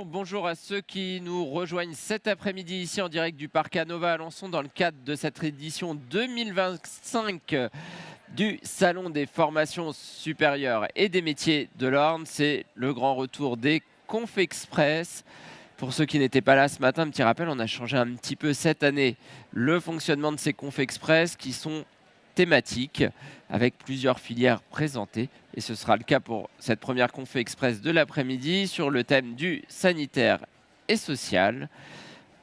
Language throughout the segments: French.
Bonjour à ceux qui nous rejoignent cet après-midi ici en direct du parc Anova Alençon dans le cadre de cette édition 2025 du Salon des formations supérieures et des métiers de l'Orne. C'est le grand retour des Conf Express. Pour ceux qui n'étaient pas là ce matin, un petit rappel, on a changé un petit peu cette année le fonctionnement de ces Conf Express qui sont thématiques avec plusieurs filières présentées. Et ce sera le cas pour cette première Conf Express de l'après-midi sur le thème du sanitaire et social.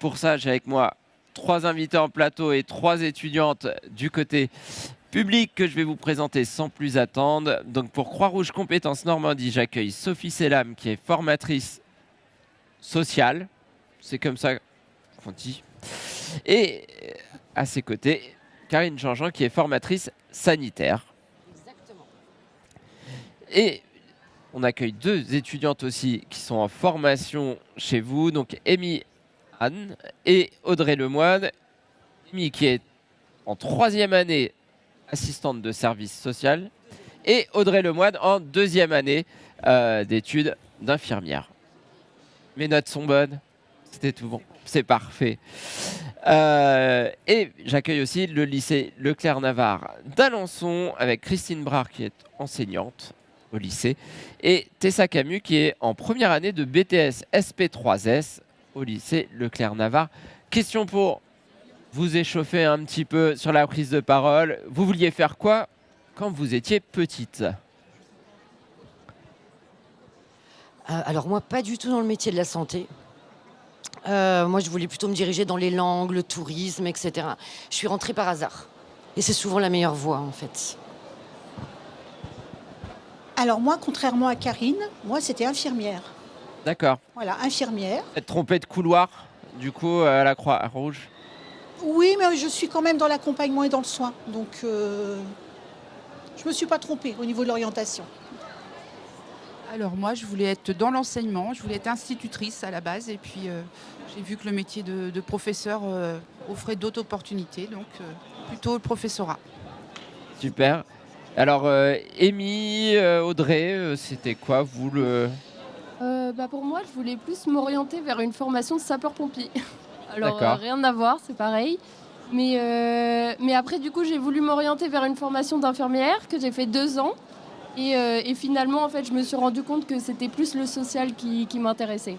Pour ça, j'ai avec moi 3 invités en plateau et 3 étudiantes du côté public que je vais vous présenter sans plus attendre. Donc pour Croix-Rouge Compétences Normandie, j'accueille Sophie Selam qui est formatrice sociale. C'est comme ça qu'on dit. Et à ses côtés, Karine Jean-Jean qui est formatrice sanitaire. Exactement. Et on accueille 2 étudiantes aussi qui sont en formation chez vous. Donc Amy Anne et Audrey Lemoine. Amy qui est en 3e année assistante de service social et Audrey Lemoine en 2e année d'études d'infirmière. Mes notes sont bonnes, c'était tout bon, c'est parfait. Et j'accueille aussi le lycée Leclerc-Navarre d'Alençon avec Christine Brard qui est enseignante au lycée et Tessa Camus qui est en première année de BTS SP3S au lycée Leclerc-Navarre. Question pour vous échauffer un petit peu sur la prise de parole. Vous vouliez faire quoi quand vous étiez petite ? Alors moi, pas du tout dans le métier de la santé. Moi, je voulais plutôt me diriger dans les langues, le tourisme, etc. Je suis rentrée par hasard. Et c'est souvent la meilleure voie, en fait. Alors moi, contrairement à Karine, moi c'était infirmière. D'accord. Voilà, infirmière. Être trompée de couloir, du coup, à la Croix-Rouge. Oui, mais je suis quand même dans l'accompagnement et dans le soin. Donc je ne me suis pas trompée au niveau de l'orientation. Alors moi, je voulais être dans l'enseignement, je voulais être institutrice à la base. Et puis j'ai vu que le métier de professeur offrait d'autres opportunités, donc plutôt le professorat. Super. Alors, Amy, Audrey, c'était quoi, vous, le... Pour moi, je voulais plus m'orienter vers une formation de sapeur-pompier. Alors, D'accord. rien à voir, c'est pareil. Mais après, du coup, j'ai voulu m'orienter vers une formation d'infirmière que j'ai fait 2 ans. Et finalement, en fait, je me suis rendu compte que c'était plus le social qui m'intéressait.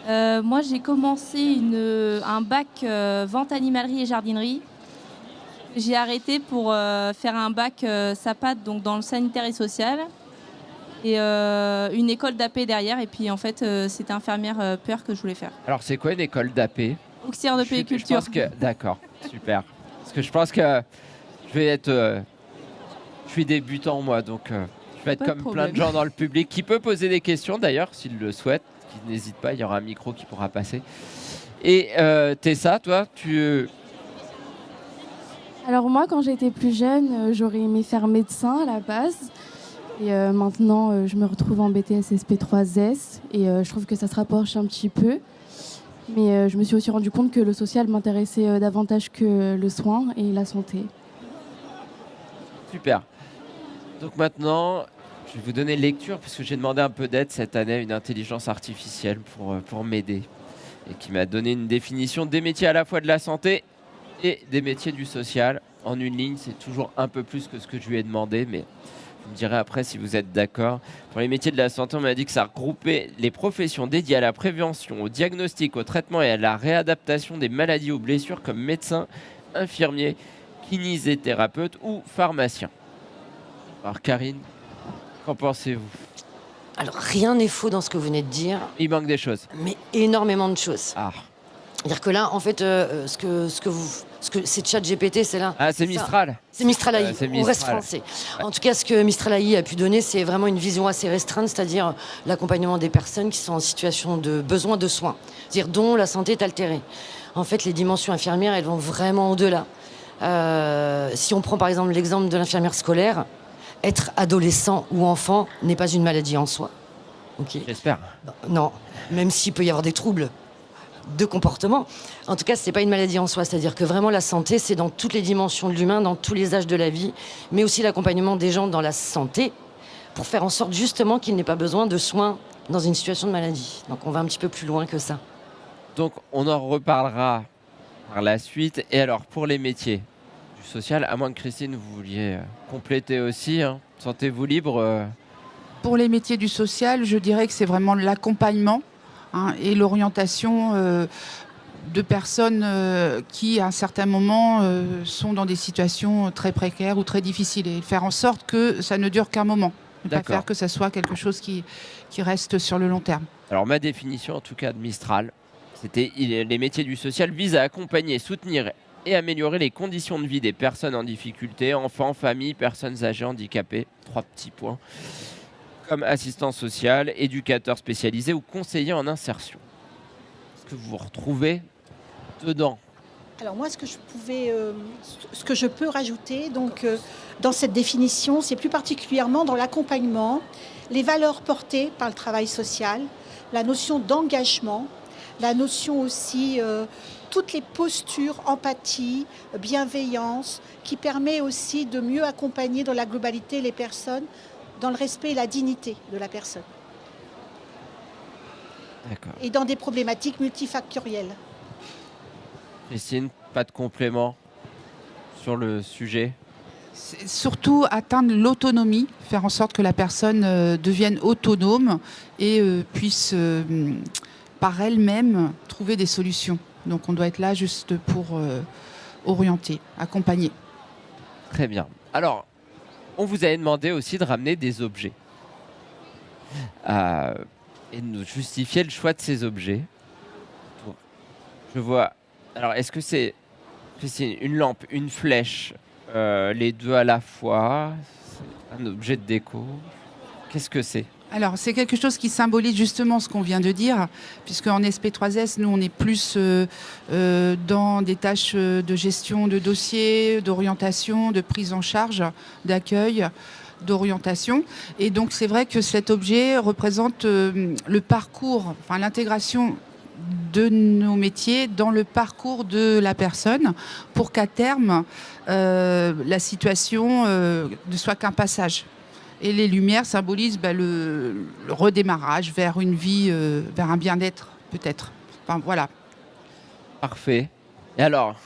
Moi, j'ai commencé un bac vente animalerie et jardinerie. J'ai arrêté pour faire un bac SAPAT, donc dans le sanitaire et social. Et une école d'AP derrière. Et puis, en fait, c'était infirmière peur que je voulais faire. Alors, c'est quoi une école d'AP ? Auxiliaire de péiculture. D'accord, super. Parce que je pense que je vais être... je suis débutant, moi, donc je vais être Pas de comme plein de problème. gens dans le public qui peut poser des questions, d'ailleurs, s'il le souhaite. Qui n'hésite pas, il y aura un micro qui pourra passer. Et Tessa, toi, Alors moi, quand j'étais plus jeune, j'aurais aimé faire médecin à la base. Et maintenant, je me retrouve en BTS SP3S. Et je trouve que ça se rapproche un petit peu. Mais je me suis aussi rendu compte que le social m'intéressait davantage que le soin et la santé. Super. Donc maintenant, je vais vous donner lecture parce que j'ai demandé un peu d'aide cette année à une intelligence artificielle pour m'aider et qui m'a donné une définition des métiers à la fois de la santé et des métiers du social. En une ligne, c'est toujours un peu plus que ce que je lui ai demandé, mais vous me direz après si vous êtes d'accord. Pour les métiers de la santé, on m'a dit que ça regroupait les professions dédiées à la prévention, au diagnostic, au traitement et à la réadaptation des maladies ou blessures comme médecin, infirmier, kinésithérapeute ou pharmacien. Alors Karine, qu'en pensez-vous ? Alors rien n'est faux dans ce que vous venez de dire, Il manque des choses. mais énormément de choses. Ah, C'est-à-dire que là, en fait, ce que c'est ChatGPT, c'est là. c'est ça. Mistral. C'est Mistral AI, C'est on reste Mistral. français. En tout cas, ce que Mistral AI a pu donner, c'est vraiment une vision assez restreinte, c'est-à-dire l'accompagnement des personnes qui sont en situation de besoin de soins, c'est-à-dire dont la santé est altérée. En fait, les dimensions infirmières, elles vont vraiment au-delà. Si on prend par exemple l'exemple de l'infirmière scolaire, être adolescent ou enfant n'est pas une maladie en soi. Ok. J'espère. Non, même s'il peut y avoir des troubles de comportement. En tout cas, ce n'est pas une maladie en soi. C'est-à-dire que vraiment, la santé, c'est dans toutes les dimensions de l'humain, dans tous les âges de la vie, mais aussi l'accompagnement des gens dans la santé, pour faire en sorte justement qu'il n'ait pas besoin de soins dans une situation de maladie. Donc on va un petit peu plus loin que ça. Donc on en reparlera par la suite. Et alors pour les métiers du social, à moins que Christine vous vouliez compléter aussi, hein, sentez-vous libre Pour les métiers du social, je dirais que c'est vraiment l'accompagnement et l'orientation de personnes qui, à un certain moment, sont dans des situations très précaires ou très difficiles. Et faire en sorte que ça ne dure qu'un moment. Ne pas D'accord. faire que ça soit quelque chose qui reste sur le long terme. Alors ma définition en tout cas de Mistral, c'était les métiers du social visent à accompagner, soutenir et améliorer les conditions de vie des personnes en difficulté, enfants, familles, personnes âgées, handicapées. 3 petits points. Comme assistant social, éducateur spécialisé ou conseiller en insertion. Est-ce que vous vous retrouvez dedans? Alors moi, ce que je peux rajouter dans cette définition, c'est plus particulièrement dans l'accompagnement, les valeurs portées par le travail social, la notion d'engagement, la notion aussi, toutes les postures, empathie, bienveillance, qui permet aussi de mieux accompagner dans la globalité les personnes dans le respect et la dignité de la personne. D'accord. Et dans des problématiques multifactorielles. Christine, pas de complément sur le sujet? C'est surtout atteindre l'autonomie, faire en sorte que la personne devienne autonome et puisse par elle-même trouver des solutions. Donc on doit être là juste pour orienter, accompagner. Très bien. Alors, on vous avait demandé aussi de ramener des objets et de nous justifier le choix de ces objets. Je vois. Alors, est-ce que c'est, Christine, une lampe, une flèche, les deux à la fois, un objet de déco? Qu'est-ce que c'est? Alors, c'est quelque chose qui symbolise justement ce qu'on vient de dire, puisqu'en SP3S, nous, on est plus dans des tâches de gestion de dossiers, d'orientation, de prise en charge, d'accueil, d'orientation. Et donc, c'est vrai que cet objet représente le parcours, enfin l'intégration de nos métiers dans le parcours de la personne pour qu'à terme, la situation ne soit qu'un passage. Et les lumières symbolisent le redémarrage vers une vie, vers un bien-être, peut-être. Enfin, voilà. Parfait. Et alors,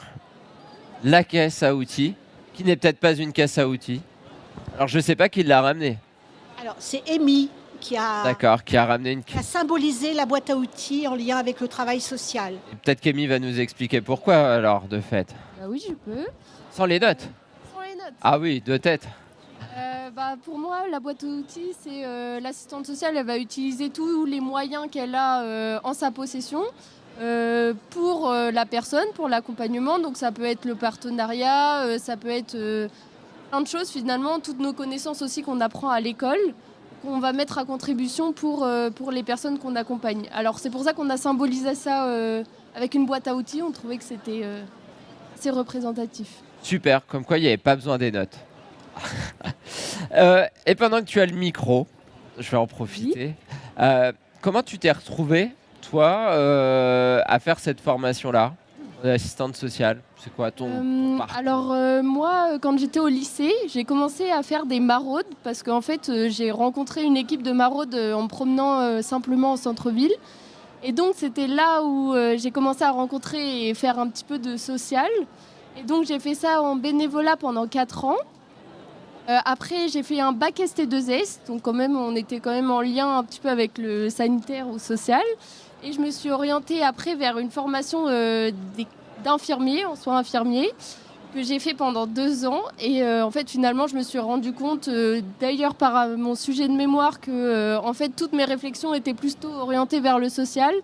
la caisse à outils, qui n'est peut-être pas une caisse à outils. Alors, je ne sais pas qui l'a ramenée. Alors, c'est Amy qui a ramené une caisse. symbolisé la boîte à outils en lien avec le travail social. Et peut-être qu'Amy va nous expliquer pourquoi, alors, de fait. Bah oui, je peux. Sans les notes. Sans les notes. Ah oui, de tête. Pour moi, la boîte à outils, c'est l'assistante sociale, elle va utiliser tous les moyens qu'elle a en sa possession pour la personne, pour l'accompagnement. Donc ça peut être le partenariat, ça peut être plein de choses finalement, toutes nos connaissances aussi qu'on apprend à l'école, qu'on va mettre à contribution pour les personnes qu'on accompagne. Alors c'est pour ça qu'on a symbolisé ça avec une boîte à outils, on trouvait que c'était assez représentatif. Super, comme quoi il n'y avait pas besoin des notes. Et pendant que tu as le micro, je vais en profiter. Oui. Comment tu t'es retrouvée, toi, à faire cette formation-là, assistante sociale? C'est quoi ton parcours? Alors moi, quand j'étais au lycée, j'ai commencé à faire des maraudes parce qu'en fait, j'ai rencontré une équipe de maraudes en me promenant simplement au centre-ville. Et donc, c'était là où j'ai commencé à rencontrer et faire un petit peu de social. Et donc, j'ai fait ça en bénévolat pendant 4 ans. Après, j'ai fait un bac ST2S, donc quand même, on était quand même en lien un petit peu avec le sanitaire ou social. Et je me suis orientée après vers une formation d'infirmier, en soins infirmiers, que j'ai fait pendant 2 ans. Et en fait, finalement, je me suis rendu compte, d'ailleurs par mon sujet de mémoire, que en fait, toutes mes réflexions étaient plutôt orientées vers le social.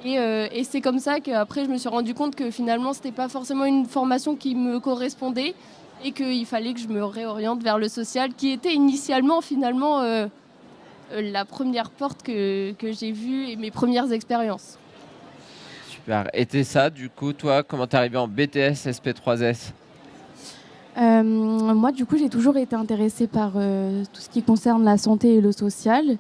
Et c'est comme ça qu'après, je me suis rendu compte que finalement, c'était pas forcément une formation qui me correspondait. Et qu'il fallait que je me réoriente vers le social, qui était initialement, finalement, la première porte que j'ai vue et mes premières expériences. Super. Et t'es ça, du coup, toi, comment t'es arrivée en BTS SP3S? Moi, du coup, j'ai toujours été intéressée par tout ce qui concerne la santé et le social.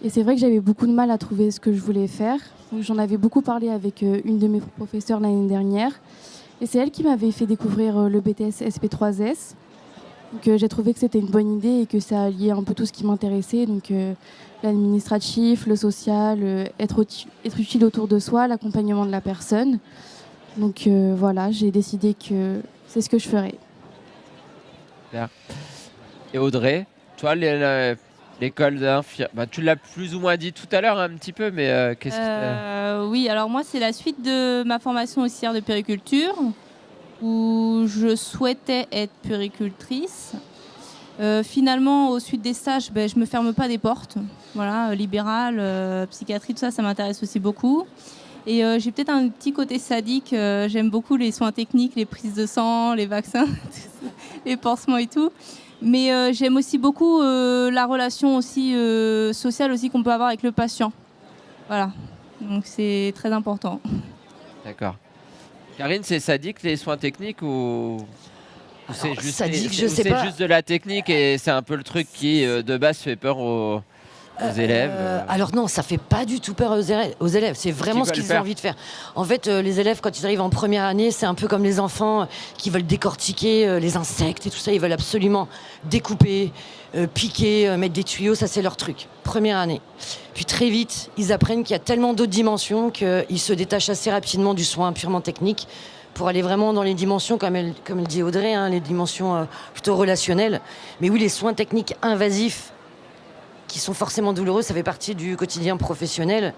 Et c'est vrai que j'avais beaucoup de mal à trouver ce que je voulais faire. Donc, j'en avais beaucoup parlé avec une de mes professeurs l'année dernière. Et c'est elle qui m'avait fait découvrir le BTS SP3S. Donc j'ai trouvé que c'était une bonne idée et que ça alliait un peu tout ce qui m'intéressait. Donc l'administratif, le social, être utile autour de soi, l'accompagnement de la personne. Donc voilà, j'ai décidé que c'est ce que je ferais. Et Audrey, toi, l'école d'infirmière, tu l'as plus ou moins dit tout à l'heure un petit peu, mais qu'est-ce que Oui, alors moi, c'est la suite de ma formation auxiliaire de puériculture, où je souhaitais être puéricultrice. Finalement, au suite des stages, je me ferme pas des portes. Voilà, libérale, psychiatrie, tout ça, ça m'intéresse aussi beaucoup. Et j'ai peut-être un petit côté sadique. J'aime beaucoup les soins techniques, les prises de sang, les vaccins, les pansements et tout. Mais j'aime aussi beaucoup la relation aussi sociale aussi qu'on peut avoir avec le patient. Voilà, donc c'est très important. D'accord. Karine, c'est sadique les soins techniques ou c'est juste, sadique, je sais pas. Juste de la technique et c'est un peu le truc qui de base fait peur aux élèves Alors non, ça fait pas du tout peur aux élèves. C'est vraiment ce qu'ils ont envie de faire. En fait, les élèves, quand ils arrivent en première année, c'est un peu comme les enfants qui veulent décortiquer les insectes et tout ça. Ils veulent absolument découper, piquer, mettre des tuyaux. Ça, c'est leur truc. Première année. Puis très vite, ils apprennent qu'il y a tellement d'autres dimensions qu'ils se détachent assez rapidement du soin purement technique pour aller vraiment dans les dimensions, comme elle dit Audrey, les dimensions plutôt relationnelles. Mais oui, les soins techniques invasifs qui sont forcément douloureux, ça fait partie du quotidien professionnel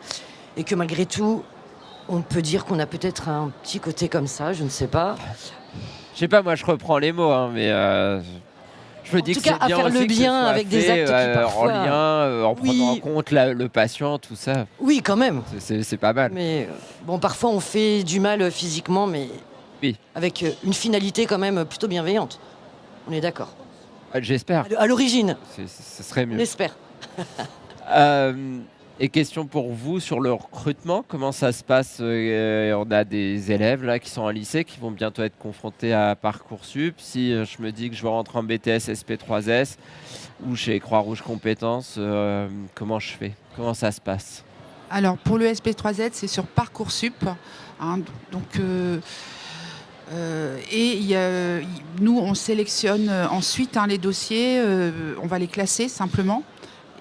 et que malgré tout, on peut dire qu'on a peut-être un petit côté comme ça, je ne sais pas. Je sais pas, moi je reprends les mots, mais je me dis que c'est bien à faire le bien avec des actes qui parfois... en lien, en prenant en compte le patient, tout ça. Oui, quand même. C'est pas mal. Mais bon, parfois on fait du mal physiquement, mais oui, avec une finalité quand même plutôt bienveillante. On est d'accord. J'espère. À l'origine. Ce serait mieux. On espère. Et question pour vous sur le recrutement, comment ça se passe on a des élèves là qui sont en lycée qui vont bientôt être confrontés à Parcoursup. Si je me dis que je veux rentrer en BTS SP3S ou chez Croix-Rouge Compétences, comment je fais? Comment ça se passe? Alors pour le SP3Z, c'est sur Parcoursup. Donc nous, on sélectionne ensuite les dossiers, on va les classer simplement.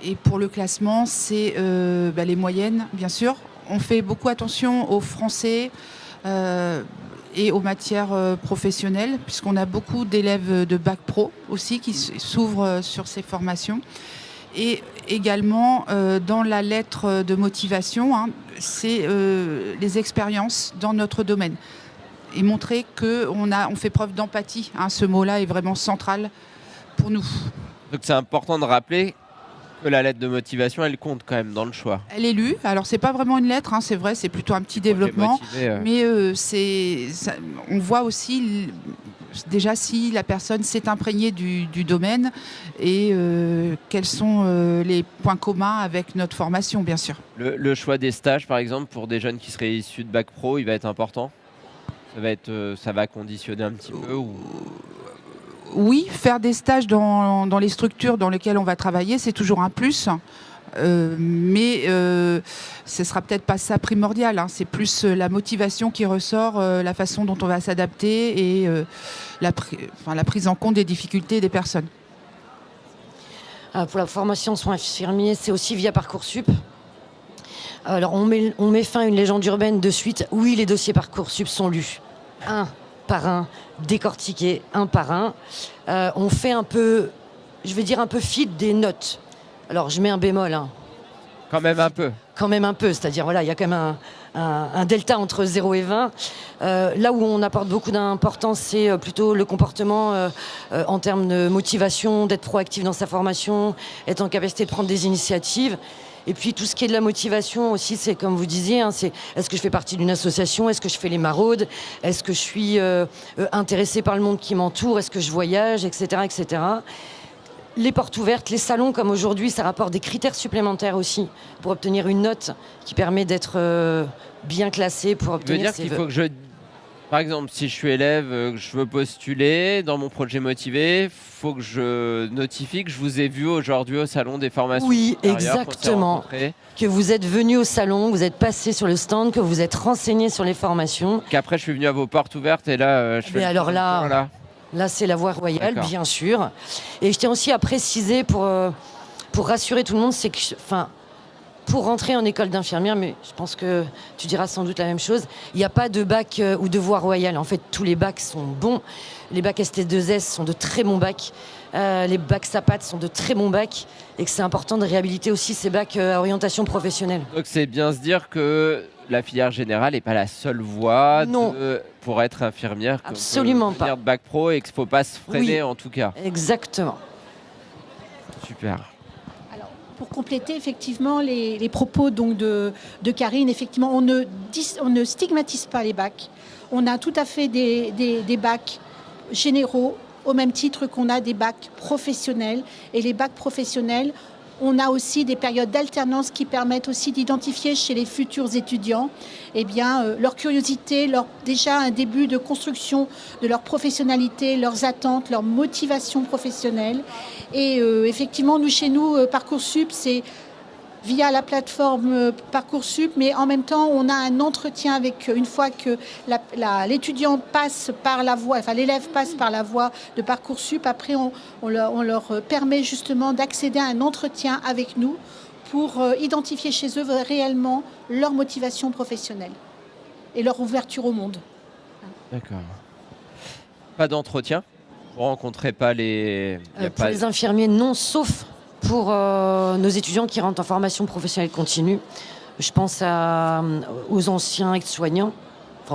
Et pour le classement, c'est les moyennes, bien sûr. On fait beaucoup attention aux français et aux matières professionnelles, puisqu'on a beaucoup d'élèves de bac pro aussi qui s'ouvrent sur ces formations. Et également, dans la lettre de motivation, c'est les expériences dans notre domaine. Et montrer qu'on fait preuve d'empathie. Ce mot-là est vraiment central pour nous. Donc c'est important de rappeler que la lettre de motivation, elle compte quand même dans le choix. Elle est lue. Alors, c'est pas vraiment une lettre, c'est vrai, c'est plutôt un petit développement. Mais on voit aussi déjà si la personne s'est imprégnée du domaine et quels sont les points communs avec notre formation, bien sûr. Le choix des stages, par exemple, pour des jeunes qui seraient issus de bac pro, il va être important. Ça va conditionner un petit peu ou... Oui, faire des stages dans les structures dans lesquelles on va travailler, c'est toujours un plus. Mais ce ne sera peut-être pas ça primordial. C'est plus la motivation qui ressort, la façon dont on va s'adapter et la prise en compte des difficultés des personnes. Pour la formation soins infirmiers, c'est aussi via Parcoursup. Alors on met fin à une légende urbaine de suite. Oui, les dossiers Parcoursup sont lus. Un par un, décortiqués un par un. On fait un peu, je vais dire un peu fi des notes. Alors je mets un bémol. Quand même un peu. Quand même un peu, c'est-à-dire voilà, il y a quand même un delta entre 0 et 20. Là où on apporte beaucoup d'importance, c'est plutôt le comportement en termes de motivation, d'être proactif dans sa formation, être en capacité de prendre des initiatives. Et puis tout ce qui est de la motivation aussi, c'est comme vous disiez, c'est est-ce que je fais partie d'une association, est-ce que je fais les maraudes, est-ce que je suis intéressée par le monde qui m'entoure, est-ce que je voyage, etc., etc. Les portes ouvertes, les salons comme aujourd'hui, ça rapporte des critères supplémentaires aussi pour obtenir une note qui permet d'être bien classé pour obtenir ses vœux. Qu'il faut que par exemple, si je suis élève, que je veux postuler dans mon projet motivé, il faut que je notifie que je vous ai vu aujourd'hui au salon des formations. Oui, exactement. Que vous êtes venu au salon, vous êtes passé sur le stand, que vous êtes renseigné sur les formations. Qu'après, je suis venu à vos portes ouvertes et là, je fais... Mais alors là, Là, c'est la voie royale, D'accord. bien sûr. Et je tiens aussi à préciser pour rassurer tout le monde, c'est que, pour rentrer en école d'infirmière, mais je pense que tu diras sans doute la même chose, il n'y a pas de bac ou de voie royale. En fait, tous les bacs sont bons. Les bacs ST2S sont de très bons bacs. Les bacs SAPAT sont de très bons bacs. Et que c'est important de réhabiliter aussi ces bacs à orientation professionnelle. Donc c'est bien se dire que la filière générale n'est pas la seule voie pour être infirmière. Absolument pas. De bac pro et qu'il ne faut pas se freiner en tout cas. Exactement. Super. Pour compléter effectivement les propos donc de Karine, effectivement, on ne stigmatise pas les bacs. On a tout à fait des bacs généraux au même titre qu'on a des bacs professionnels. Et les bacs professionnels, on a aussi des périodes d'alternance qui permettent aussi d'identifier chez les futurs étudiants leur curiosité, déjà un début de construction de leur professionnalité, leurs attentes, leur motivation professionnelle. Et effectivement, chez nous, Parcoursup, c'est via la plateforme Parcoursup, mais en même temps, on a un entretien avec, une fois que l'étudiant passe par la voie, enfin l'élève passe par la voie de Parcoursup, après on leur permet justement d'accéder à un entretien avec nous pour identifier chez eux réellement leur motivation professionnelle et leur ouverture au monde. D'accord. Pas d'entretien? Vous ne rencontrez pas les... Pour les infirmiers, non, sauf pour nos étudiants qui rentrent en formation professionnelle continue. Je pense aux anciens aides-soignants,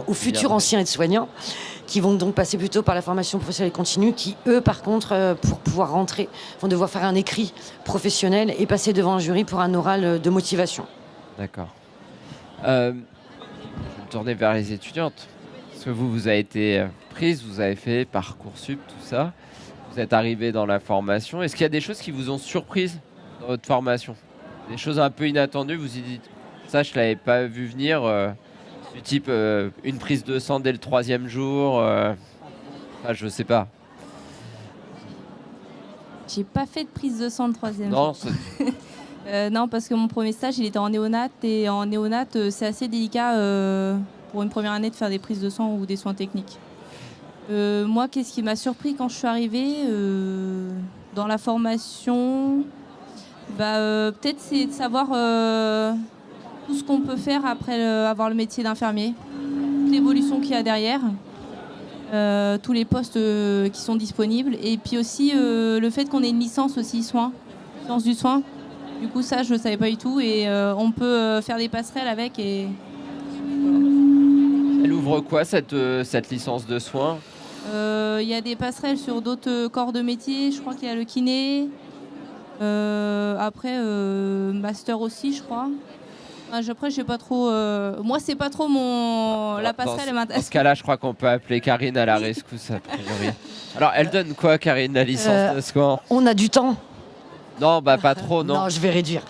aux futurs anciens aides-soignants, qui vont donc passer plutôt par la formation professionnelle continue, qui, eux, par contre, pour pouvoir rentrer, vont devoir faire un écrit professionnel et passer devant un jury pour un oral de motivation. D'accord. Je vais me tourner vers les étudiantes. Parce que vous avez été prise, vous avez fait Parcoursup, tout ça. Vous êtes arrivé dans la formation. Est-ce qu'il y a des choses qui vous ont surprise dans votre formation? Des choses un peu inattendues, vous vous dites, ça je ne l'avais pas vu venir, du type une prise de sang dès le 3e jour, je ne sais pas. J'ai pas fait de prise de sang le 3e Non, jour. Non, parce que mon premier stage, il était en néonat. Et en néonat, c'est assez délicat pour une première année de faire des prises de sang ou des soins techniques. Moi, qu'est-ce qui m'a surpris quand je suis arrivée dans la formation? Peut-être c'est de savoir tout ce qu'on peut faire après avoir le métier d'infirmier, l'évolution qu'il y a derrière, tous les postes qui sont disponibles, et puis aussi le fait qu'on ait une licence aussi soins, sciences du soin. Du coup, ça, je ne savais pas du tout, et on peut faire des passerelles avec. Et elle ouvre quoi cette licence de soins? Il y a des passerelles sur d'autres corps de métier. Je crois qu'il y a le kiné. Après, master aussi, je crois. Après, je sais pas trop. Moi, c'est pas trop la passerelle. Elle m'intéresse. Dans ce cas-là, je crois qu'on peut appeler Karine à la rescousse, a priori. Alors, elle donne quoi, Karine, la licence de soins? On a du temps. Non, pas trop, non. Non, je vais réduire.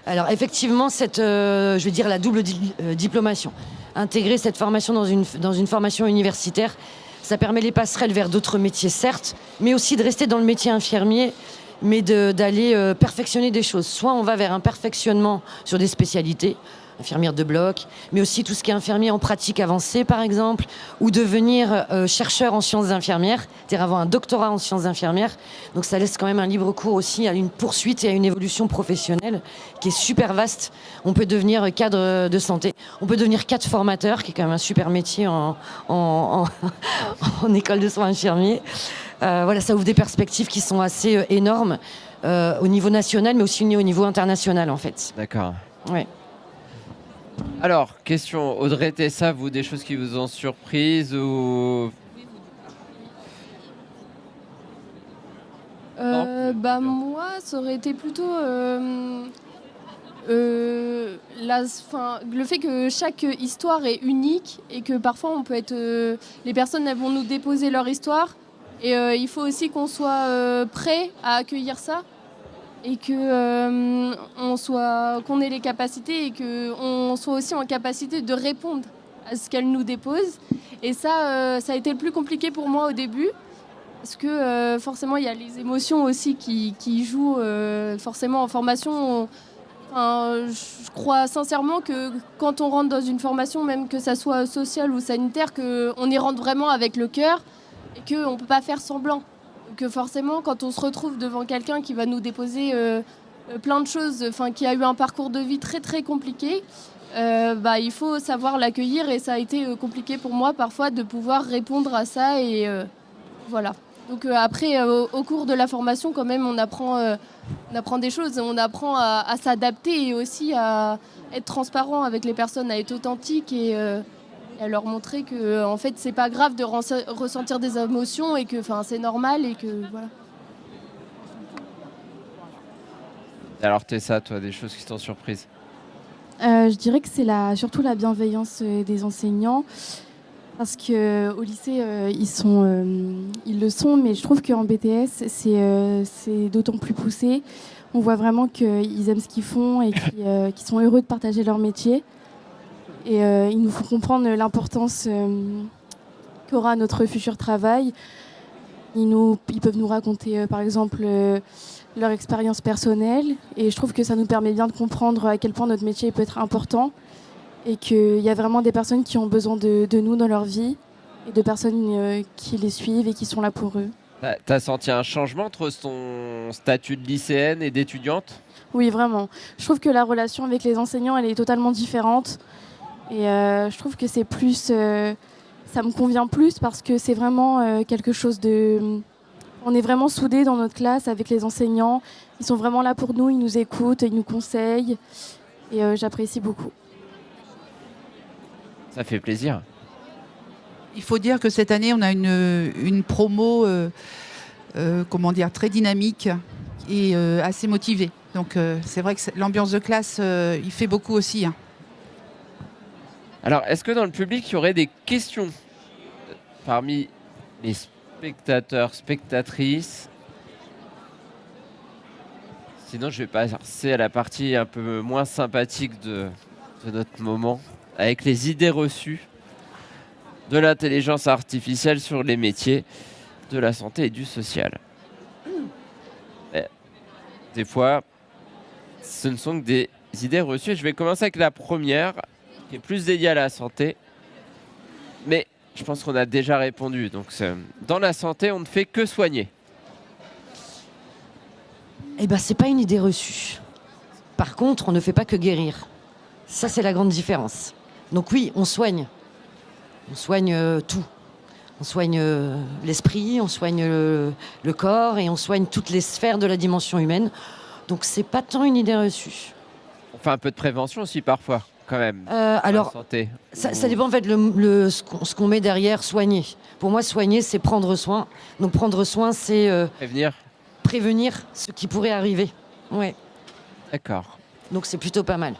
Alors, effectivement, je vais dire la double diplomation. Intégrer cette formation dans une formation universitaire, ça permet les passerelles vers d'autres métiers, certes, mais aussi de rester dans le métier infirmier, mais d'aller perfectionner des choses. Soit on va vers un perfectionnement sur des spécialités, infirmière de bloc, mais aussi tout ce qui est infirmier en pratique avancée, par exemple, ou devenir chercheur en sciences infirmières, c'est-à-dire avoir un doctorat en sciences infirmières. Donc ça laisse quand même un libre cours aussi à une poursuite et à une évolution professionnelle qui est super vaste. On peut devenir cadre de santé, on peut devenir cadre formateur, qui est quand même un super métier en école de soins infirmiers. Voilà, ça ouvre des perspectives qui sont assez énormes au niveau national, mais aussi au niveau international, en fait. D'accord. Ouais. Alors, question, Audrey Tessa, vous, des choses qui vous ont surprise ou... Moi, ça aurait été plutôt le fait que chaque histoire est unique et que parfois on peut être... les personnes elles vont nous déposer leur histoire et il faut aussi qu'on soit prêt à accueillir ça et que qu'on ait les capacités et qu'on soit aussi en capacité de répondre à ce qu'elles nous déposent. Et ça a été le plus compliqué pour moi au début. Parce que forcément, il y a les émotions aussi qui jouent forcément en formation. Je crois sincèrement que quand on rentre dans une formation, même que ça soit sociale ou sanitaire, qu'on y rentre vraiment avec le cœur. et qu'on ne peut pas faire semblant. Que forcément, quand on se retrouve devant quelqu'un qui va nous déposer plein de choses, qui a eu un parcours de vie très très compliqué, il faut savoir l'accueillir, et ça a été compliqué pour moi parfois de pouvoir répondre à ça, et voilà. Donc après, au cours de la formation, quand même, on apprend des choses, on apprend à s'adapter et aussi à être transparent avec les personnes, à être authentique et à leur montrer que en fait c'est pas grave de ressentir des émotions et que c'est normal et que voilà. Alors Tessa, toi, des choses qui t'ont surprise? Je dirais que c'est surtout la bienveillance des enseignants, parce qu'au lycée, ils le sont, mais je trouve qu'en BTS, c'est d'autant plus poussé. On voit vraiment qu'ils aiment ce qu'ils font et qu'ils sont heureux de partager leur métier. Et ils nous font comprendre l'importance qu'aura notre futur travail. Ils peuvent nous raconter, par exemple, leur expérience personnelle. Et je trouve que ça nous permet bien de comprendre à quel point notre métier peut être important. Et qu'il y a vraiment des personnes qui ont besoin de nous dans leur vie. Et de personnes qui les suivent et qui sont là pour eux. T'as senti un changement entre ton statut de lycéenne et d'étudiante? Oui, vraiment. Je trouve que la relation avec les enseignants, elle est totalement différente. Et je trouve que c'est plus, ça me convient plus parce que c'est vraiment quelque chose de... On est vraiment soudés dans notre classe avec les enseignants. Ils sont vraiment là pour nous, ils nous écoutent, ils nous conseillent. Et j'apprécie beaucoup. Ça fait plaisir. Il faut dire que cette année, on a une promo très dynamique et assez motivée. Donc c'est vrai que l'ambiance de classe, il fait beaucoup aussi. Alors, est-ce que dans le public, il y aurait des questions parmi les spectateurs, spectatrices? Sinon, je vais passer à la partie un peu moins sympathique de notre moment, avec les idées reçues de l'intelligence artificielle sur les métiers de la santé et du social. Des fois, ce ne sont que des idées reçues. Je vais commencer avec la première, qui est plus dédiée à la santé. Mais je pense qu'on a déjà répondu. Donc, dans la santé, on ne fait que soigner. Eh bien, c'est pas une idée reçue. Par contre, on ne fait pas que guérir. Ça, c'est la grande différence. Donc oui, on soigne. On soigne tout. On soigne l'esprit, on soigne le corps et on soigne toutes les sphères de la dimension humaine. Donc c'est pas tant une idée reçue. On fait un peu de prévention aussi parfois, quand même. Alors, santé. Ça dépend en fait ce qu'on met derrière soigner. Pour moi, soigner, c'est prendre soin. Donc prendre soin, c'est prévenir ce qui pourrait arriver. Ouais. D'accord. Donc c'est plutôt pas mal.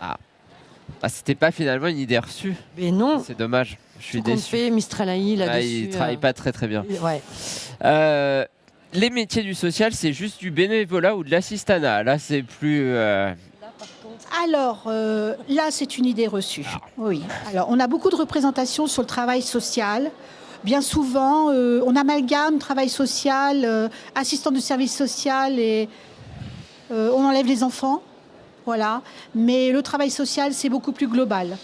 C'était pas finalement une idée reçue. Mais non. C'est dommage. Je suis déçu. Fait Mistralaï là-dessus. Il travaille pas très bien. Ouais. Les métiers du social, c'est juste du bénévolat ou de l'assistanat? Là, c'est plus... Alors, là, c'est une idée reçue. Oui. Alors, on a beaucoup de représentations sur le travail social. Bien souvent, on amalgame travail social, assistant de service social et on enlève les enfants. Voilà. Mais le travail social, c'est beaucoup plus global.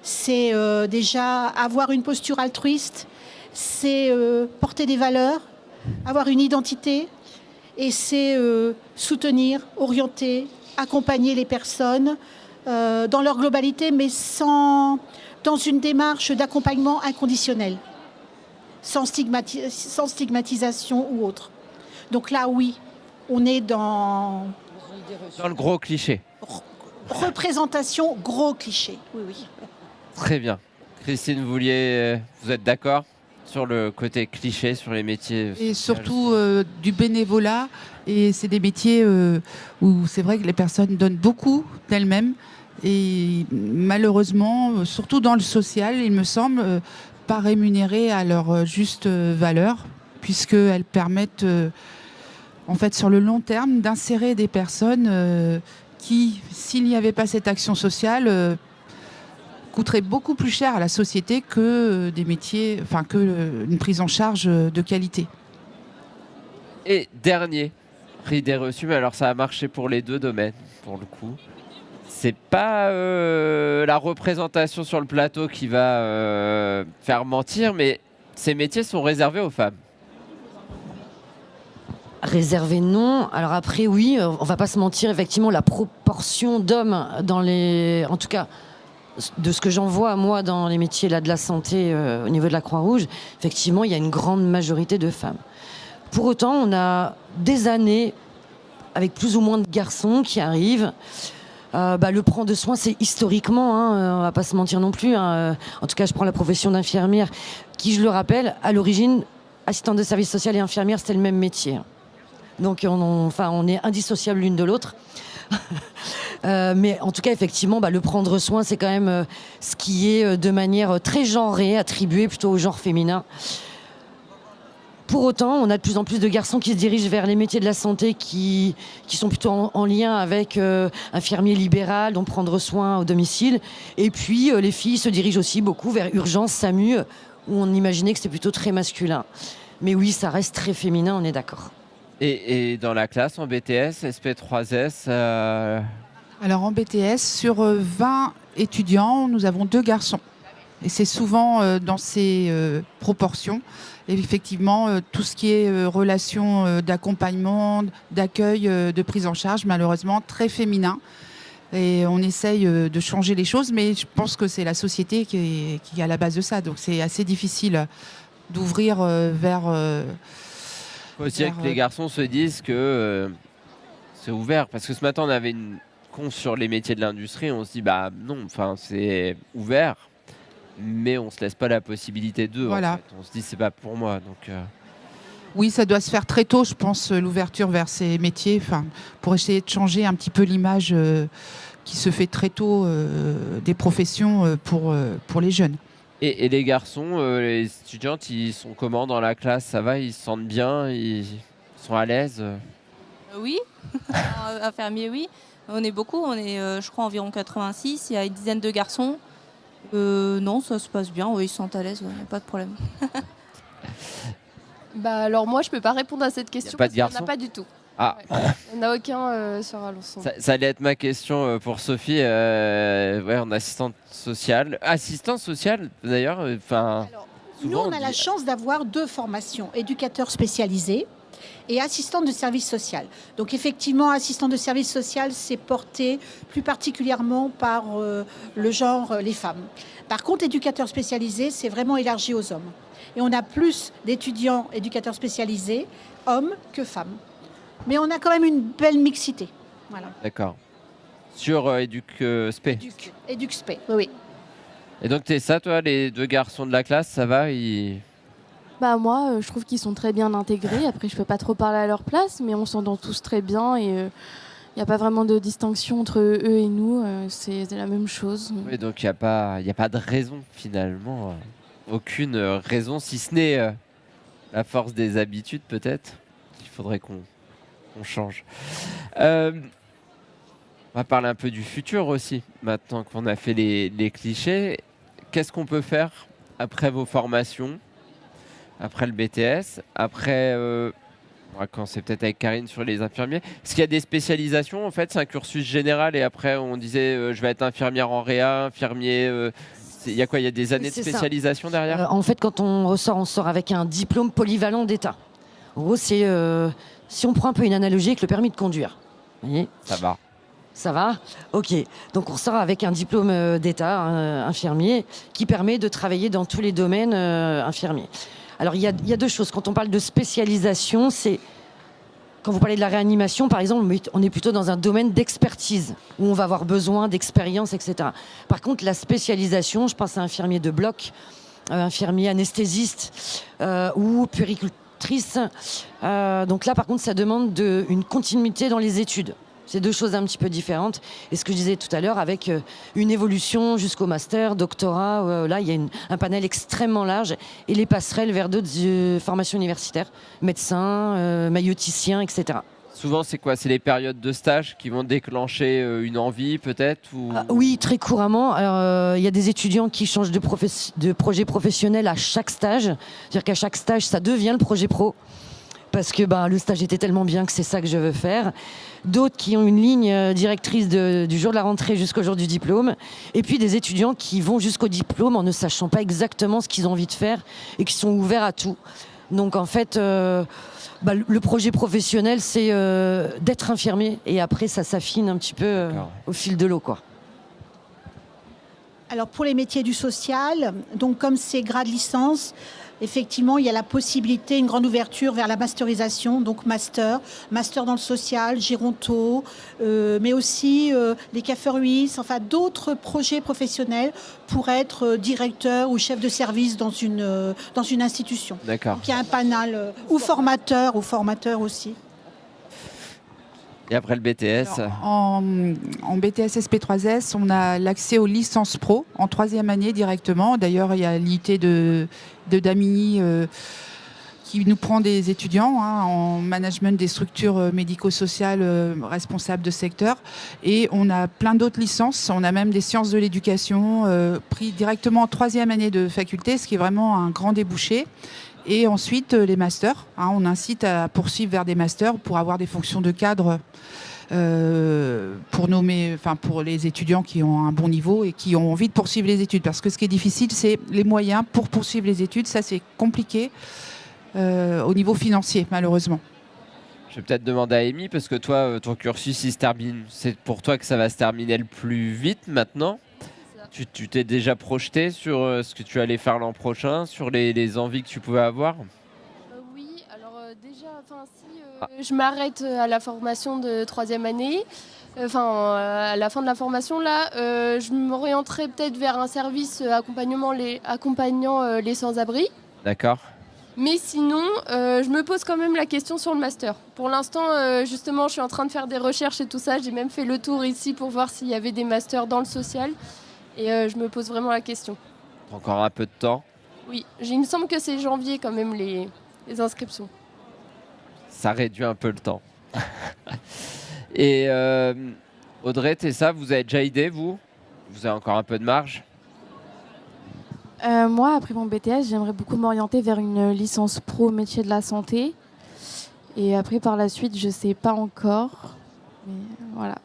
C'est déjà avoir une posture altruiste, c'est porter des valeurs, avoir une identité, et c'est soutenir, orienter, accompagner les personnes dans leur globalité, mais dans une démarche d'accompagnement inconditionnel, sans stigmatisation ou autre. Donc là, oui, on est dans le gros cliché. Représentation, gros cliché, oui. Très bien. Christine, vous êtes d'accord sur le côté cliché, sur les métiers? Et surtout du bénévolat. Et c'est des métiers où c'est vrai que les personnes donnent beaucoup d'elles-mêmes. Et malheureusement, surtout dans le social, il me semble, pas rémunérées à leur juste valeur, puisqu'elles permettent, en fait, sur le long terme, d'insérer des personnes qui, s'il n'y avait pas cette action sociale, coûterait beaucoup plus cher à la société que des métiers, une prise en charge de qualité. Et dernier prix des reçus, mais alors ça a marché pour les deux domaines, pour le coup. C'est pas la représentation sur le plateau qui va faire mentir, mais ces métiers sont réservés aux femmes. Réservé, non. Alors après, oui, on va pas se mentir, effectivement, la proportion d'hommes dans les... En tout cas, de ce que j'en vois, moi, dans les métiers là, de la santé au niveau de la Croix-Rouge, effectivement, il y a une grande majorité de femmes. Pour autant, on a des années avec plus ou moins de garçons qui arrivent. Le prend de soins, c'est historiquement, on va pas se mentir non plus. En tout cas, je prends la profession d'infirmière, qui, je le rappelle, à l'origine, assistante de service social et infirmière, c'était le même métier. Donc on est indissociables l'une de l'autre. Mais en tout cas, effectivement, le prendre soin, c'est quand même ce qui est de manière très genrée, attribué plutôt au genre féminin. Pour autant, on a de plus en plus de garçons qui se dirigent vers les métiers de la santé qui sont plutôt en lien avec infirmier libéral, donc prendre soin au domicile. Et puis, les filles se dirigent aussi beaucoup vers urgence, SAMU, où on imaginait que c'était plutôt très masculin. Mais oui, ça reste très féminin, on est d'accord. Et dans la classe, en BTS, SP3S Alors en BTS, sur 20 étudiants, nous avons 2 garçons. Et c'est souvent dans ces proportions. Et effectivement, tout ce qui est relation d'accompagnement, d'accueil, de prise en charge, malheureusement, très féminin. Et on essaye de changer les choses, mais je pense que c'est la société qui est à la base de ça. Donc c'est assez difficile d'ouvrir vers... Il faut aussi que les garçons se disent que c'est ouvert. Parce que ce matin, on avait une con sur les métiers de l'industrie. On se dit, non, c'est ouvert. Mais on ne se laisse pas la possibilité d'eux. Voilà. En fait. On se dit, c'est pas pour moi. Donc, Oui, ça doit se faire très tôt, je pense, l'ouverture vers ces métiers, pour essayer de changer un petit peu l'image qui se fait très tôt des professions pour les jeunes. Et les garçons, les étudiantes, ils sont comment dans la classe? Ça va? Ils se sentent bien? Ils sont à l'aise? Oui, infirmier, oui. On est beaucoup, on est, je crois, environ 86. Il y a une dizaine de garçons. Non, ça se passe bien. Oui, ils sont à l'aise, il n'y a pas de problème. Alors moi, je peux pas répondre à cette question pas de parce qu'il n'y en garçons a pas du tout. Ah. Ouais. Il n'y en a aucun sur Alençon. Ça allait être ma question pour Sophie. En assistante sociale. Assistante sociale, d'ailleurs. Nous, on a la chance d'avoir 2 formations, éducateur spécialisé et assistante de service social. Donc effectivement, assistante de service social, c'est porté plus particulièrement par le genre les femmes. Par contre, éducateur spécialisé, c'est vraiment élargi aux hommes. Et on a plus d'étudiants éducateurs spécialisés, hommes que femmes. Mais on a quand même une belle mixité. Voilà. D'accord. Sur EducSP. EducSP, oui. Et donc, t'es ça, toi, les 2 garçons de la classe, ça va Moi, je trouve qu'ils sont très bien intégrés. Après, je peux pas trop parler à leur place, mais on s'entend tous très bien et il n'y a pas vraiment de distinction entre eux et nous. C'est la même chose. Oui, donc il n'y a pas de raison, finalement. Aucune raison, si ce n'est la force des habitudes, peut-être. Il faudrait qu'on change. On va parler un peu du futur aussi, maintenant qu'on a fait les clichés. Qu'est-ce qu'on peut faire après vos formations, après le BTS, après, on va commencer peut-être avec Karine sur les infirmiers. Est-ce qu'il y a des spécialisations en fait? C'est un cursus général et après on disait je vais être infirmière en réa, infirmier. Il y a quoi? Il y a des années de spécialisation derrière? En fait, quand on sort avec un diplôme polyvalent d'État. En gros, c'est si on prend un peu une analogie avec le permis de conduire. Vous voyez? Ça va? Ok. Donc on sort avec un diplôme d'État, infirmier, qui permet de travailler dans tous les domaines infirmiers. Alors il y a 2 choses. Quand on parle de spécialisation, c'est... Quand vous parlez de la réanimation, par exemple, on est plutôt dans un domaine d'expertise, où on va avoir besoin d'expérience, etc. Par contre, la spécialisation, je pense à infirmier de bloc, infirmier anesthésiste ou puéricultrice. Donc là, par contre, ça demande une continuité dans les études. C'est 2 choses un petit peu différentes. Et ce que je disais tout à l'heure, avec une évolution jusqu'au master, doctorat, là, il y a un panel extrêmement large et les passerelles vers d'autres formations universitaires, médecins, maïeuticiens, etc. Souvent, c'est quoi? C'est les périodes de stage qui vont déclencher une envie, peut-être ou... Oui, très couramment. Alors, il y a des étudiants qui changent de projet professionnel à chaque stage. C'est-à-dire qu'à chaque stage, ça devient le projet pro. Parce que le stage était tellement bien que c'est ça que je veux faire. D'autres qui ont une ligne directrice du jour de la rentrée jusqu'au jour du diplôme. Et puis des étudiants qui vont jusqu'au diplôme en ne sachant pas exactement ce qu'ils ont envie de faire et qui sont ouverts à tout. Donc en fait, le projet professionnel, c'est d'être infirmier et après ça s'affine un petit peu au fil de l'eau, quoi. Alors pour les métiers du social, donc comme c'est grade licence, effectivement il y a la possibilité, une grande ouverture vers la masterisation, donc master dans le social, géronto, mais aussi les CAFERUIS, enfin d'autres projets professionnels pour être directeur ou chef de service dans une institution. D'accord. Donc il y a un panel, ou formateur aussi. Et après le BTS? Alors, en BTS SP3S, on a l'accès aux licences pro en 3e année directement. D'ailleurs, il y a l'IT de Damigny qui nous prend des étudiants en management des structures médico-sociales responsables de secteur. Et on a plein d'autres licences. On a même des sciences de l'éducation pris directement en 3e année de faculté, ce qui est vraiment un grand débouché. Et ensuite, les masters. On incite à poursuivre vers des masters pour avoir des fonctions de cadre pour les étudiants qui ont un bon niveau et qui ont envie de poursuivre les études. Parce que ce qui est difficile, c'est les moyens pour poursuivre les études. Ça, c'est compliqué au niveau financier, malheureusement. Je vais peut-être demander à Amy, parce que toi, ton cursus, il se termine. C'est pour toi que ça va se terminer le plus vite maintenant? Tu t'es déjà projeté sur ce que tu allais faire l'an prochain, sur les envies que tu pouvais avoir? Oui, alors déjà, si je m'arrête à la formation de 3e année, à la fin de la formation, là, je m'orienterai peut-être vers un service accompagnant les sans-abri. D'accord. Mais sinon, je me pose quand même la question sur le master. Pour l'instant, justement, je suis en train de faire des recherches et tout ça. J'ai même fait le tour ici pour voir s'il y avait des masters dans le social. Et je me pose vraiment la question. Encore un peu de temps? Oui, il me semble que c'est janvier quand même les inscriptions. Ça réduit un peu le temps. Et Audrey, Tessa, vous avez déjà idée, vous avez encore un peu de marge? Moi, après mon BTS, j'aimerais beaucoup m'orienter vers une licence pro métier de la santé. Et après, par la suite, je ne sais pas encore. Mais voilà.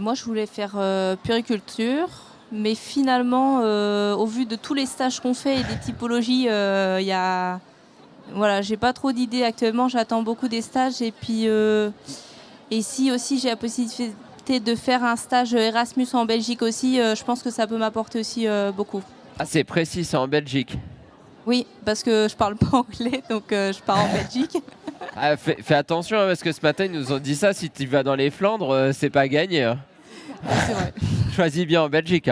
Moi, je voulais faire puériculture. Mais finalement, au vu de tous les stages qu'on fait et des typologies, j'ai pas trop d'idées actuellement. J'attends beaucoup des stages. Et puis, et si aussi j'ai la possibilité de faire un stage Erasmus en Belgique aussi, je pense que ça peut m'apporter aussi beaucoup. Ah, c'est précis, c'est en Belgique? Oui, parce que je parle pas anglais, donc je pars en Belgique. Ah, fais attention, parce que ce matin, ils nous ont dit ça, si tu vas dans les Flandres, c'est pas gagné. C'est vrai. Choisis bien en Belgique.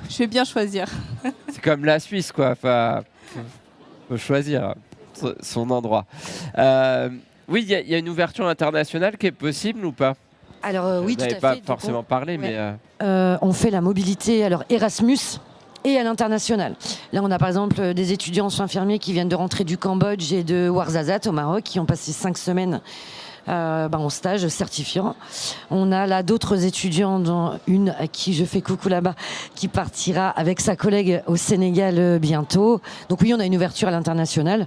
Je vais bien choisir. C'est comme la Suisse, quoi. Enfin, faut choisir son endroit. Oui, il y a une ouverture internationale qui est possible ou pas? Alors oui, tout à fait. Vous n'avez pas forcément parlé, mais... On fait la mobilité Erasmus et à l'international. Là, on a par exemple des étudiants infirmiers qui viennent de rentrer du Cambodge et de Ouarzazate au Maroc, qui ont passé 5 semaines en stage certifiant. On a là d'autres étudiants, dont une à qui je fais coucou là-bas, qui partira avec sa collègue au Sénégal bientôt. Donc oui, on a une ouverture à l'international.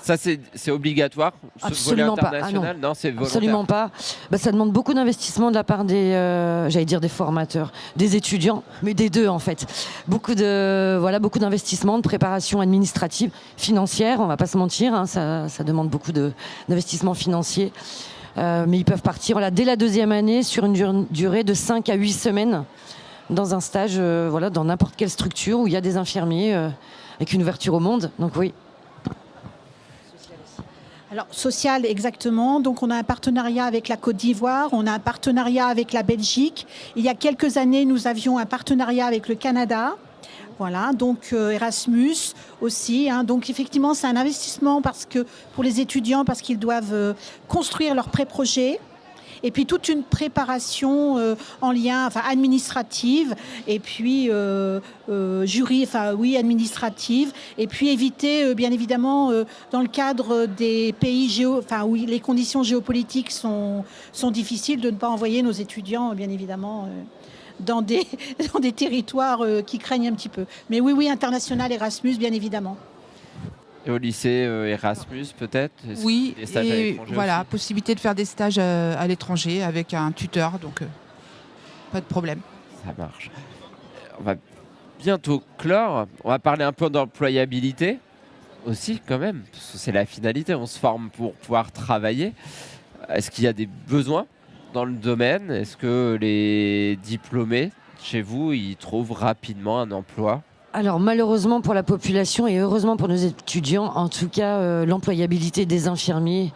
Ça, c'est obligatoire? Absolument pas. Ah non, c'est volontaire. Absolument pas. Ça demande beaucoup d'investissement de la part des formateurs, des étudiants, mais des deux en fait. Beaucoup d'investissement, de préparation administrative, financière, on va pas se mentir, ça demande beaucoup d'investissement financier. Mais ils peuvent partir dès la 2e année sur une durée de 5 à 8 semaines dans un stage dans n'importe quelle structure où il y a des infirmiers avec une ouverture au monde. Donc oui. Alors, social, exactement. Donc, on a un partenariat avec la Côte d'Ivoire, on a un partenariat avec la Belgique. Il y a quelques années, nous avions un partenariat avec le Canada. Voilà, donc Erasmus aussi. Donc, effectivement, c'est un investissement pour les étudiants, parce qu'ils doivent construire leur pré-projet. Et puis toute une préparation en lien, administrative, et puis administrative, et puis éviter, bien évidemment, dans le cadre des pays où les conditions géopolitiques sont difficiles, de ne pas envoyer nos étudiants, bien évidemment, dans des territoires qui craignent un petit peu. Mais oui, international Erasmus, bien évidemment. Et au lycée Erasmus, peut-être? Oui, des stages à l'étranger aussi? Possibilité de faire des stages à l'étranger avec un tuteur, donc pas de problème. Ça marche. On va bientôt clore. On va parler un peu d'employabilité aussi quand même, parce que c'est la finalité. On se forme pour pouvoir travailler. Est-ce qu'il y a des besoins dans le domaine? Est-ce que les diplômés chez vous, ils trouvent rapidement un emploi? Alors malheureusement pour la population et heureusement pour nos étudiants, en tout cas l'employabilité des infirmiers,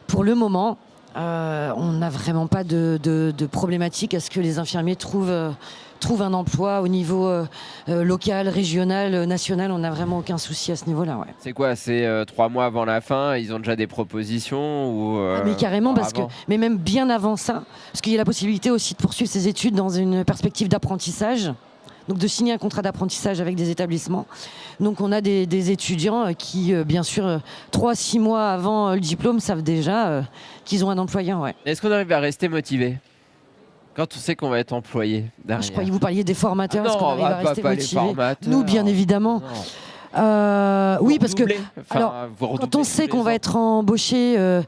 pour le moment, on n'a vraiment pas de problématique à ce que les infirmiers trouvent un emploi au niveau local, régional, national. On n'a vraiment aucun souci à ce niveau-là. Ouais. C'est quoi? C'est 3 mois avant la fin, ils ont déjà des propositions ou, Mais carrément, avant mais même bien avant ça, parce qu'il y a la possibilité aussi de poursuivre ses études dans une perspective d'apprentissage. Donc de signer un contrat d'apprentissage avec des établissements. Donc on a des étudiants qui, bien sûr, 3-6 mois avant le diplôme, savent déjà qu'ils ont un employeur. Ouais. Est-ce qu'on arrive à rester motivé quand on sait qu'on va être employé derrière? Je croyais que vous parliez des formateurs, non, est-ce qu'on arrive à rester pas les motivés? formateurs. Nous, bien évidemment. Oui, parce que alors, quand on sait qu'on va être embauché...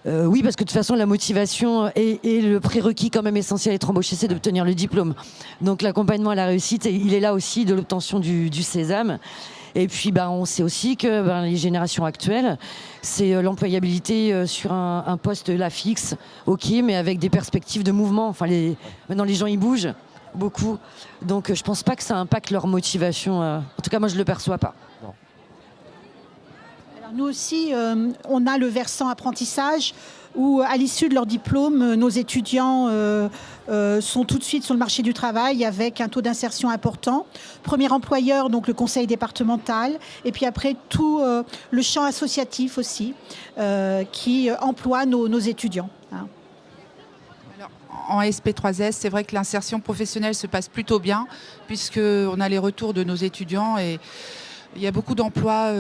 oui, parce que de toute façon, la motivation et le prérequis quand même essentiel à être embauché, c'est d'obtenir le diplôme. Donc l'accompagnement à la réussite, il est là aussi de l'obtention du sésame. Et puis, on sait aussi que les générations actuelles, c'est l'employabilité sur un poste là fixe, ok, mais avec des perspectives de mouvement. Enfin, maintenant, les gens, ils bougent beaucoup. Donc, je pense pas que ça impacte leur motivation. En tout cas, moi, je le perçois pas. Non. Nous aussi, on a le versant apprentissage où, à l'issue de leur diplôme, nos étudiants sont tout de suite sur le marché du travail avec un taux d'insertion important. Premier employeur, donc le conseil départemental, et puis après tout le champ associatif aussi qui emploie nos étudiants. Hein. Alors, en SP3S, c'est vrai que l'insertion professionnelle se passe plutôt bien puisqu'on a les retours de nos étudiants et il y a beaucoup d'emplois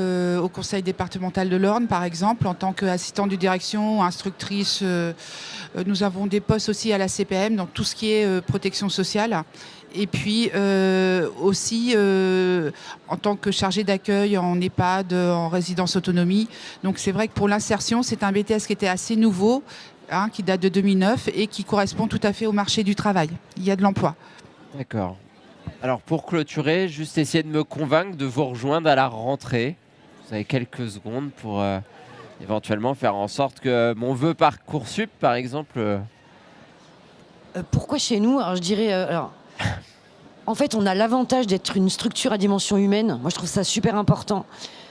au conseil départemental de l'Orne, par exemple, en tant qu'assistante de direction, instructrice. Nous avons des postes aussi à la CPM, donc tout ce qui est protection sociale. Et puis aussi en tant que chargée d'accueil en EHPAD, en résidence autonomie. Donc c'est vrai que pour l'insertion, c'est un BTS qui était assez nouveau, qui date de 2009 et qui correspond tout à fait au marché du travail. Il y a de l'emploi. D'accord. Alors pour clôturer, juste essayer de me convaincre de vous rejoindre à la rentrée. Vous avez quelques secondes pour éventuellement faire en sorte que mon vœu Parcoursup, par exemple... Pourquoi chez nous? Alors je dirais... en fait, on a l'avantage d'être une structure à dimension humaine. Moi, je trouve ça super important.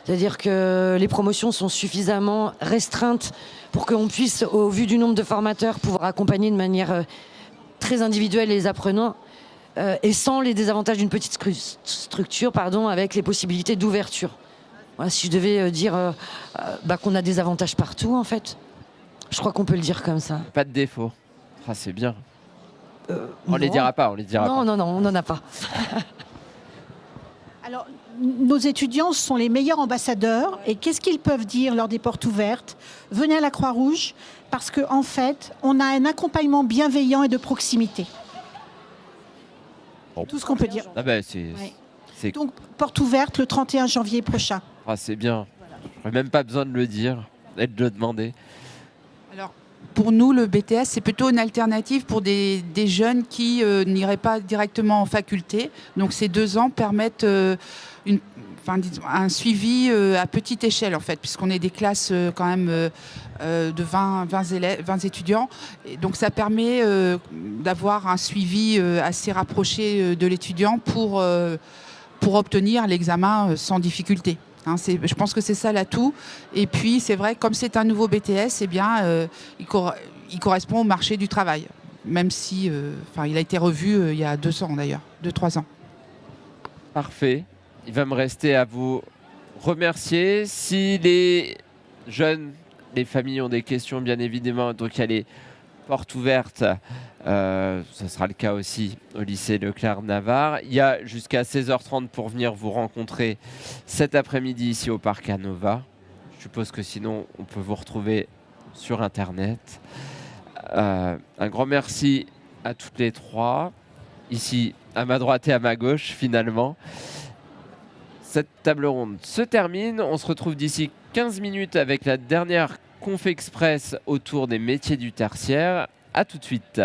C'est-à-dire que les promotions sont suffisamment restreintes pour qu'on puisse, au vu du nombre de formateurs, pouvoir accompagner de manière très individuelle les apprenants. Et sans les désavantages d'une petite structure, avec les possibilités d'ouverture. Voilà, si je devais dire qu'on a des avantages partout, en fait, je crois qu'on peut le dire comme ça. Pas de défaut. Ah, c'est bien. On Non. les dira pas, on les dira pas. Non, on n'en a pas. Alors, nos étudiants sont les meilleurs ambassadeurs. Et qu'est-ce qu'ils peuvent dire lors des portes ouvertes? Venez à la Croix-Rouge, parce qu'en fait, on a un accompagnement bienveillant et de proximité. Bon. Tout ce qu'on peut dire. Ah ben, c'est... Donc, porte ouverte le 31 janvier prochain. Ah, c'est bien. Je n'aurais même pas besoin de le dire et de le demander. Alors, pour nous, le BTS, c'est plutôt une alternative pour des jeunes qui n'iraient pas directement en faculté. Donc, ces 2 ans permettent un suivi à petite échelle, en fait, puisqu'on est des classes quand même de 20 étudiants. Et donc, ça permet d'avoir un suivi assez rapproché de l'étudiant pour obtenir l'examen sans difficulté. Je pense que c'est ça l'atout. Et puis, c'est vrai, comme c'est un nouveau BTS, il correspond au marché du travail. Même si il a été revu il y a 2 ans d'ailleurs, 2-3 ans. Parfait. Il va me rester à vous remercier. Si les jeunes, les familles ont des questions, bien évidemment, donc il y a les portes ouvertes. Ce sera le cas aussi au lycée Leclerc-Navarre. Il y a jusqu'à 16h30 pour venir vous rencontrer cet après-midi ici au Parc Canova. Je suppose que sinon, on peut vous retrouver sur Internet. Un grand merci à toutes les 3. Ici, à ma droite et à ma gauche, finalement. Cette table ronde se termine. On se retrouve d'ici 15 minutes avec la dernière Conf Express autour des métiers du tertiaire. À tout de suite.